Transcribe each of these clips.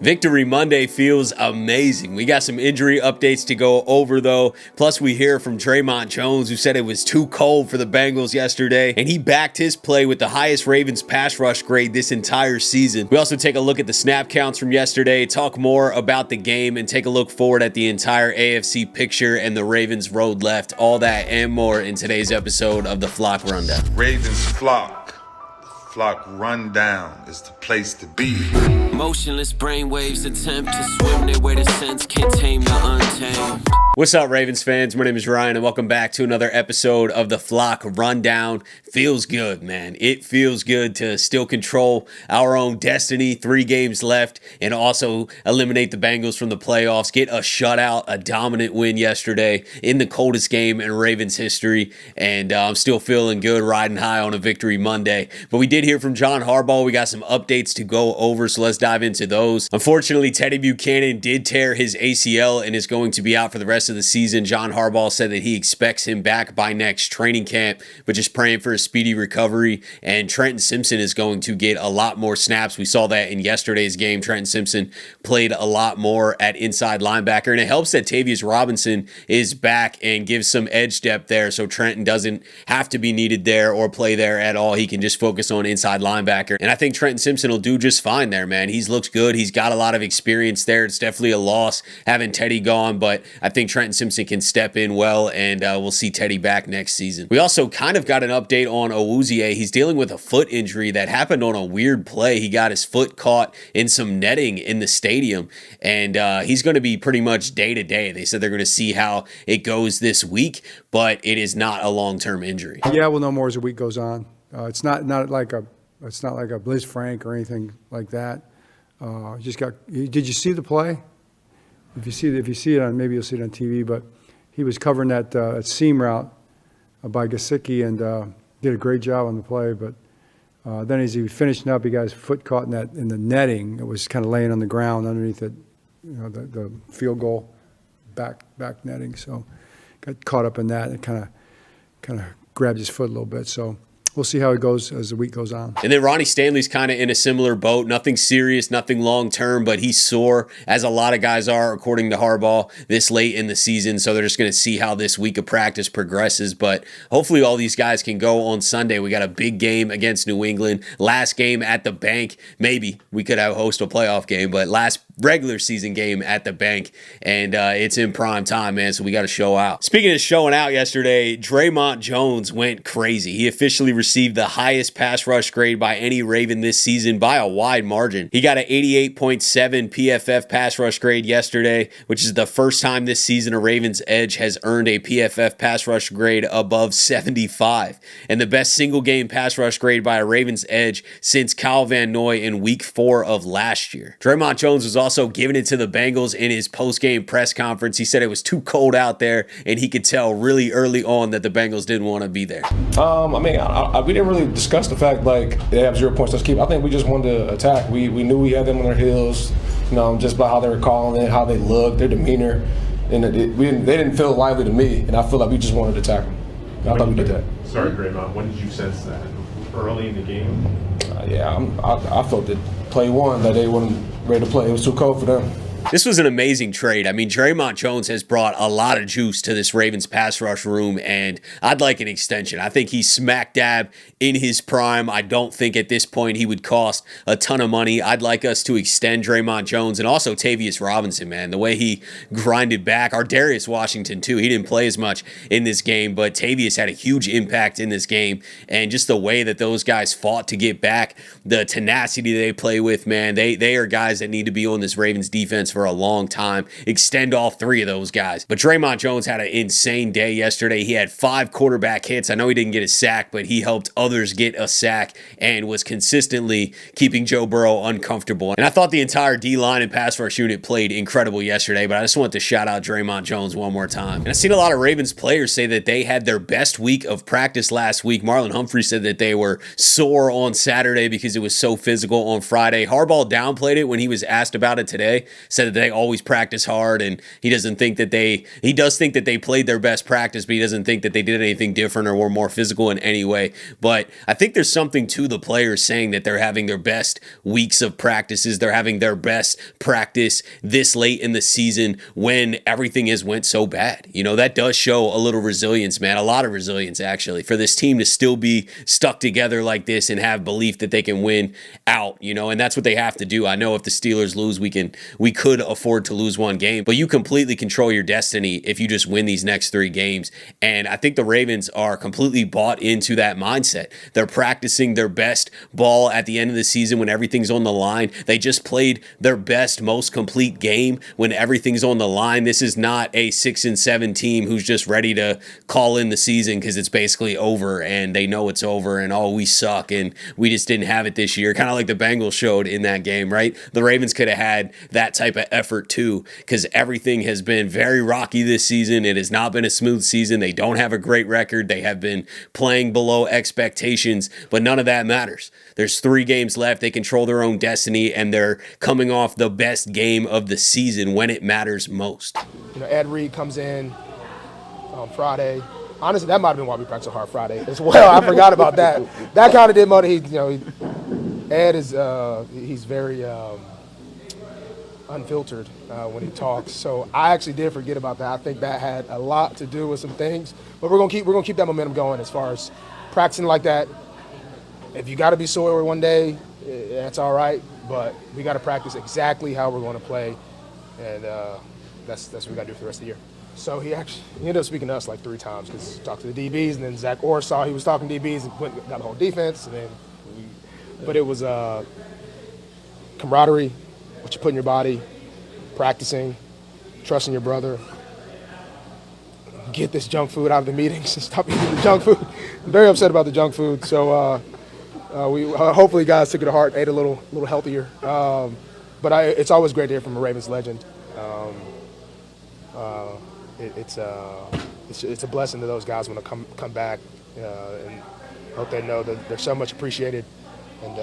Victory Monday feels amazing. We got some injury updates to go over though. Plus we hear from Dre'Mont Jones, who said it was too cold for the Bengals yesterday, and he backed his play with the highest Ravens pass rush grade this entire season. We also take a look at the snap counts from yesterday, talk more about the game, and take a look forward at the entire AFC picture and the Ravens road left. All that and more in today's episode of the Flock Rundown. Ravens Flock. Flock Rundown is the place to be. Motionless brainwaves attempt to swim their way to sense, can't tame the untamed. What's up, Ravens fans? My name is Ryan, and welcome back to another episode of the Flock Rundown. Feels good, man. It feels good to still control our own destiny. 3 games left, and also eliminate the Bengals from the playoffs. Get a shutout, a dominant win yesterday in the coldest game in Ravens history, and I'm still feeling good, riding high on a Victory Monday. But we did hear from John Harbaugh. We got some updates to go over, so let's dive into those. Unfortunately, Teddye Buchanan did tear his ACL and is going to be out for the rest of the season. John Harbaugh said that he expects him back by next training camp, but just praying for a speedy recovery. And Trenton Simpson is going to get a lot more snaps. We saw that in yesterday's game. Trenton Simpson played a lot more at inside linebacker, and it helps that Tavius Robinson is back and gives some edge depth there, so Trenton doesn't have to be needed there or play there at all. He can just focus on inside linebacker, and I think Trenton Simpson will do just fine there, man. He's looks good. He's got a lot of experience there. It's definitely a loss having Teddye gone, but I think Trenton Simpson can step in well, and we'll see Teddye back next season. We also kind of got an update on Awuzie. He's dealing with a foot injury that happened on a weird play. He got his foot caught in some netting in the stadium, and he's going to be pretty much day-to-day. They said they're going to see how it goes this week, but it is not a long-term injury. Yeah, we'll know more as the week goes on. It's not like a Bliss Frank or anything like that. Just got. Did you see the play? If you see it on, maybe you'll see it on TV. But he was covering that seam route by Gesicki and did a great job on the play. But then as he was finishing up, he got his foot caught in the netting. It was kind of laying on the ground underneath it, the field goal back netting. So got caught up in that. It kind of grabbed his foot a little bit. So we'll see how it goes as the week goes on. And then Ronnie Stanley's kind of in a similar boat. Nothing serious, nothing long-term, but he's sore, as a lot of guys are, according to Harbaugh, this late in the season. So they're just going to see how this week of practice progresses. But hopefully all these guys can go on Sunday. We got a big game against New England. Last game at the bank. Maybe we could have host a playoff game, but last regular season game at the bank, and it's in prime time, man, so we got to show out. Speaking of showing out yesterday, Dre'Mont Jones went crazy. He officially received the highest pass rush grade by any Raven this season by a wide margin. He got an 88.7 PFF pass rush grade yesterday, which is the first time this season a Ravens edge has earned a PFF pass rush grade above 75, and the best single game pass rush grade by a Ravens edge since Kyle Van Noy in week 4 of last year. Dre'Mont Jones was also giving it to the Bengals in his post-game press conference. He said it was too cold out there, and he could tell really early on that the Bengals didn't want to be there. We didn't really discuss the fact like they have 0 points to keep. I think we just wanted to attack. We knew we had them on their heels, just by how they were calling it, how they looked, their demeanor, and they didn't feel lively to me. And I feel like we just wanted to attack them. I thought we did that. Sorry, Dre'Mont. When did you sense that? Early in the game? I felt that play one that they weren't ready to play. It was too cold for them. This was an amazing trade. I mean, Dre'Mont Jones has brought a lot of juice to this Ravens pass rush room, and I'd like an extension. I think he's smack dab in his prime. I don't think at this point he would cost a ton of money. I'd like us to extend Dre'Mont Jones, and also Tavius Robinson, man. The way he grinded back. Our Darius Washington, too. He didn't play as much in this game, but Tavius had a huge impact in this game, and just the way that those guys fought to get back, the tenacity they play with, man. They are guys that need to be on this Ravens defense for a long time. Extend all 3 of those guys. But Dre'Mont Jones had an insane day yesterday. He had 5 quarterback hits. I know he didn't get a sack, but he helped others get a sack and was consistently keeping Joe Burrow uncomfortable. And I thought the entire D-line and pass rush unit played incredible yesterday, but I just want to shout out Dre'Mont Jones one more time. And I've seen a lot of Ravens players say that they had their best week of practice last week. Marlon Humphrey said that they were sore on Saturday because it was so physical on Friday. Harbaugh downplayed it when he was asked about it today, said said that they always practice hard, and he does think that they played their best practice, but he doesn't think that they did anything different or were more physical in any way. But I think there's something to the players saying that they're having their best weeks of practices. They're having their best practice this late in the season when everything has went so bad. That does show a little resilience, man, a lot of resilience actually, for this team to still be stuck together like this and have belief that they can win out, and that's what they have to do. I know if the Steelers lose, we could afford to lose one game, but you completely control your destiny if you just win these next 3 games. And I think the Ravens are completely bought into that mindset. They're practicing their best ball at the end of the season when everything's on the line. They just played their best, most complete game when everything's on the line. This is not a 6-7 team who's just ready to call in the season because it's basically over and they know it's over and we suck and we just didn't have it this year. Kind of like the Bengals showed in that game, right? The Ravens could have had that type of effort too, because everything has been very rocky this season. It has not been a smooth season. They don't have a great record. They have been playing below expectations, but none of that matters. There's 3 games left. They control their own destiny, and they're coming off the best game of the season when it matters most. Ed Reed comes in on Friday. Honestly, that might have been why we practiced so hard Friday as well. I forgot about that. That kind of did motivate. Ed is he's very unfiltered when he talks. So I actually did forget about that. I think that had a lot to do with some things. But we're gonna keep that momentum going as far as practicing like that. If you got to be sore one day, that's all right. But we got to practice exactly how we're going to play, and that's what we got to do for the rest of the year. So he ended up speaking to us like 3 times because he talked to the DBs, and then Zach Orr saw he was talking to DBs and got the whole defense. And then but it was camaraderie, what you put in your body, practicing, trusting your brother. Get this junk food out of the meetings and stop eating the junk food. I'm very upset about the junk food. So we hopefully guys took it to heart, ate a little healthier. But it's always great to hear from a Ravens legend. It's a blessing to those guys when they come back, and hope they know that they're so much appreciated. And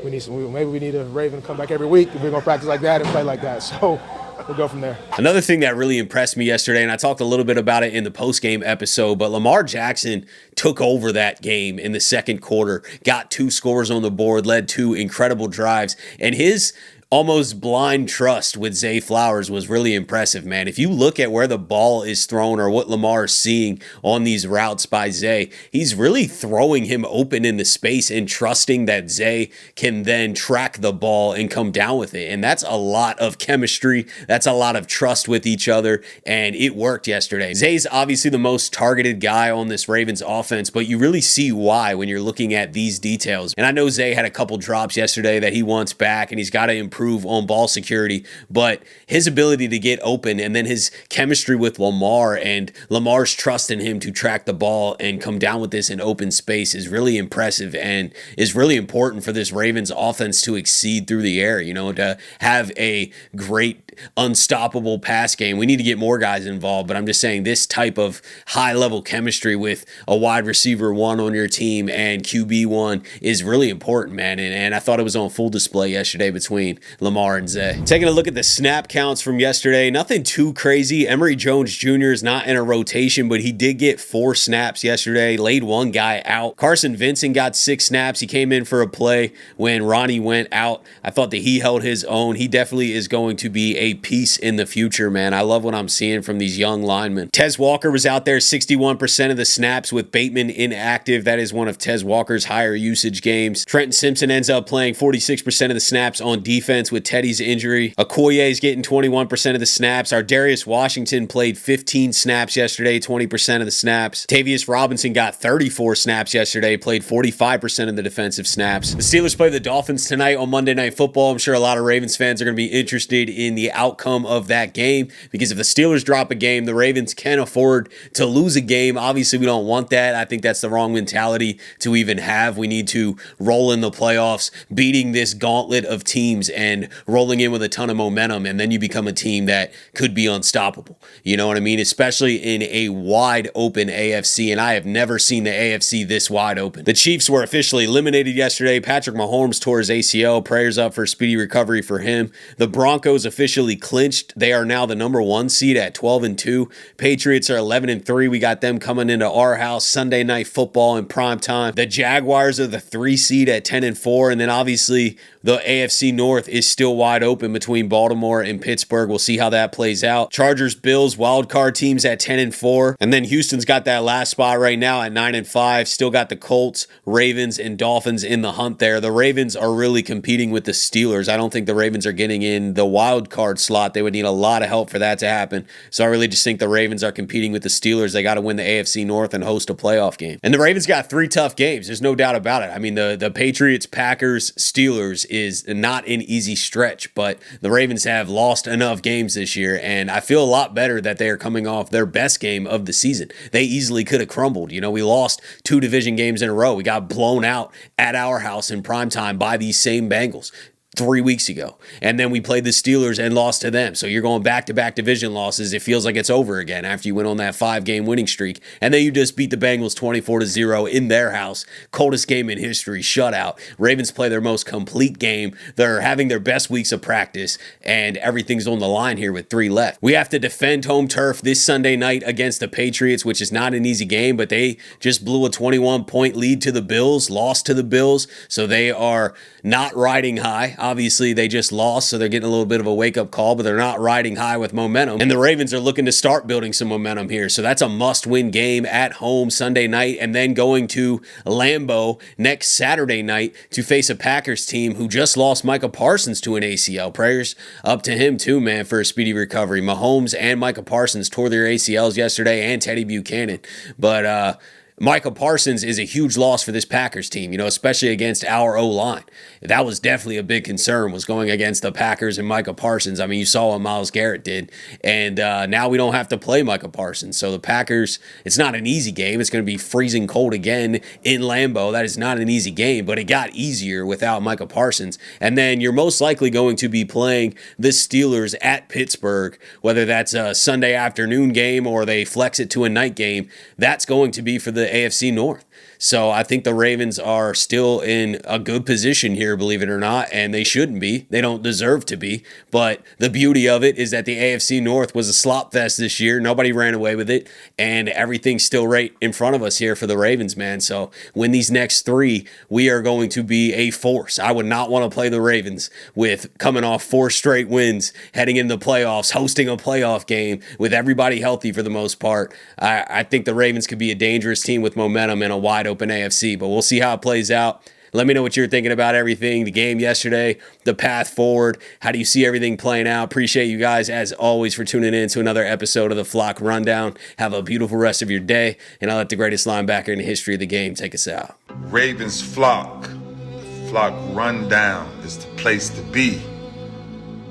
maybe we need a Raven to come back every week if we're gonna practice like that and play like that. So we'll go from there. Another thing that really impressed me yesterday, and I talked a little bit about it in the post-game episode, but Lamar Jackson took over that game in the second quarter, got 2 scores on the board, led 2 incredible drives, and his almost blind trust with Zay Flowers was really impressive, man. If you look at where the ball is thrown or what Lamar is seeing on these routes by Zay, he's really throwing him open in the space and trusting that Zay can then track the ball and come down with it. And that's a lot of chemistry. That's a lot of trust with each other, and it worked yesterday. Zay's obviously the most targeted guy on this Ravens offense, but you really see why when you're looking at these details. And I know Zay had a couple drops yesterday that he wants back, and he's got to improve on ball security, but his ability to get open and then his chemistry with Lamar and Lamar's trust in him to track the ball and come down with this in open space is really impressive and is really important for this Ravens offense to exceed through the air, to have a great unstoppable pass game. We need to get more guys involved, but I'm just saying this type of high-level chemistry with a wide receiver 1 on your team and QB 1 is really important, man, and I thought it was on full display yesterday between Lamar and Zay. Taking a look at the snap counts from yesterday, nothing too crazy. Emory Jones Jr. is not in a rotation, but he did get 4 snaps yesterday, laid 1 guy out. Carson Vincent got 6 snaps. He came in for a play when Ronnie went out. I thought that he held his own. He definitely is going to be a piece in the future, man. I love what I'm seeing from these young linemen. Tez Walker was out there 61% of the snaps with Bateman inactive. That is one of Tez Walker's higher usage games. Trenton Simpson ends up playing 46% of the snaps on defense with Teddie's injury. Okoye is getting 21% of the snaps. Ardarius Washington played 15 snaps yesterday, 20% of the snaps. Tavius Robinson got 34 snaps yesterday, played 45% of the defensive snaps. The Steelers play the Dolphins tonight on Monday Night Football. I'm sure a lot of Ravens fans are going to be interested in the outcome of that game, because if the Steelers drop a game, the Ravens can afford to lose a game. Obviously, we don't want that. I think that's the wrong mentality to even have. We need to roll in the playoffs, beating this gauntlet of teams, and rolling in with a ton of momentum, and then you become a team that could be unstoppable. You know what I mean? Especially in a wide open AFC, and I have never seen the AFC this wide open. The Chiefs were officially eliminated yesterday. Patrick Mahomes tore his ACL. Prayers up for speedy recovery for him. The Broncos officially clinched. They are now the number 1 seed at 12-2. Patriots are 11-3. We got them coming into our house. Sunday Night Football in prime time. The Jaguars are the 3 seed at 10-4, and then obviously the AFC North is still wide open between Baltimore and Pittsburgh. We'll see how that plays out. Chargers, Bills, wild card teams at 10-4, and then Houston's got that last spot right now at 9-5. Still got the Colts, Ravens, and Dolphins in the hunt there. The Ravens are really competing with the Steelers. I don't think the Ravens are getting in the wild card slot. They would need a lot of help for that to happen. So I really just think the Ravens are competing with the Steelers. They got to win the AFC North and host a playoff game. And the Ravens got 3 tough games. There's no doubt about it. I mean, the Patriots, Packers, Steelers is not an easy stretch, but the Ravens have lost enough games this year, and I feel a lot better that they are coming off their best game of the season. They easily could have crumbled. You know, we lost 2 division games in a row. We got blown out at our house in primetime by these same Bengals 3 weeks ago. And then we played the Steelers and lost to them. So you're going back-to-back division losses. It feels like it's over again after you went on that 5-game winning streak. And then you just beat the Bengals 24-0 in their house. Coldest game in history, shutout. Ravens play their most complete game. They're having their best weeks of practice, and everything's on the line here with 3 left. We have to defend home turf this Sunday night against the Patriots, which is not an easy game, but they just blew a 21-point lead to the Bills, lost to the Bills, so they are not riding high. Obviously, they just lost, so they're getting a little bit of a wake-up call, but they're not riding high with momentum. And the Ravens are looking to start building some momentum here, so that's a must-win game at home Sunday night, and then going to Lambeau next Saturday night to face a Packers team who just lost Micah Parsons to an ACL. Prayers up to him too, man, for a speedy recovery. Mahomes and Micah Parsons tore their ACLs yesterday, and Teddye Buchanan. But Micah Parsons is a huge loss for this Packers team, you know, especially against our O-line. That was definitely a big concern, was going against the Packers and Micah Parsons. I mean, you saw what Myles Garrett did, and now we don't have to play Micah Parsons. So the Packers, it's not an easy game. It's going to be freezing cold again in Lambeau. That is not an easy game, but it got easier without Micah Parsons. And then you're most likely going to be playing the Steelers at Pittsburgh, whether that's a Sunday afternoon game or they flex it to a night game. That's going to be for the AFC North. So I think the Ravens are still in a good position here, believe it or not, and they shouldn't be. They don't deserve to be. But the beauty of it is that the AFC North was a slop fest this year. Nobody ran away with it, and everything's still right in front of us here for the Ravens, man. So win these next 3, we are going to be a force. I would not want to play the Ravens with coming off 4 straight wins, heading into the playoffs, hosting a playoff game with everybody healthy for the most part. I think the Ravens could be a dangerous team with momentum in a wide open AFC, but we'll see how it plays out. Let me know what you're thinking about everything, the game yesterday, the path forward. How do you see everything playing out? Appreciate you guys, as always, for tuning in to another episode of the Flock Rundown. Have a beautiful rest of your day, and I'll let the greatest linebacker in the history of the game take us out. Ravens Flock. The Flock Rundown is the place to be.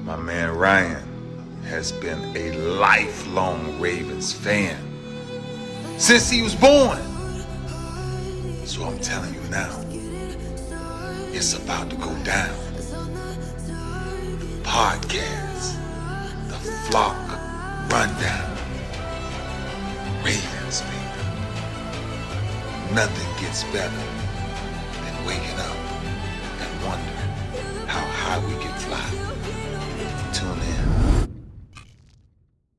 My man Ryan has been a lifelong Ravens fan since he was born. So I'm telling you now, it's about to go down. The podcast, the Flock Rundown. Ravens, baby. Nothing gets better than waking up and wondering how high we can fly. Tune in.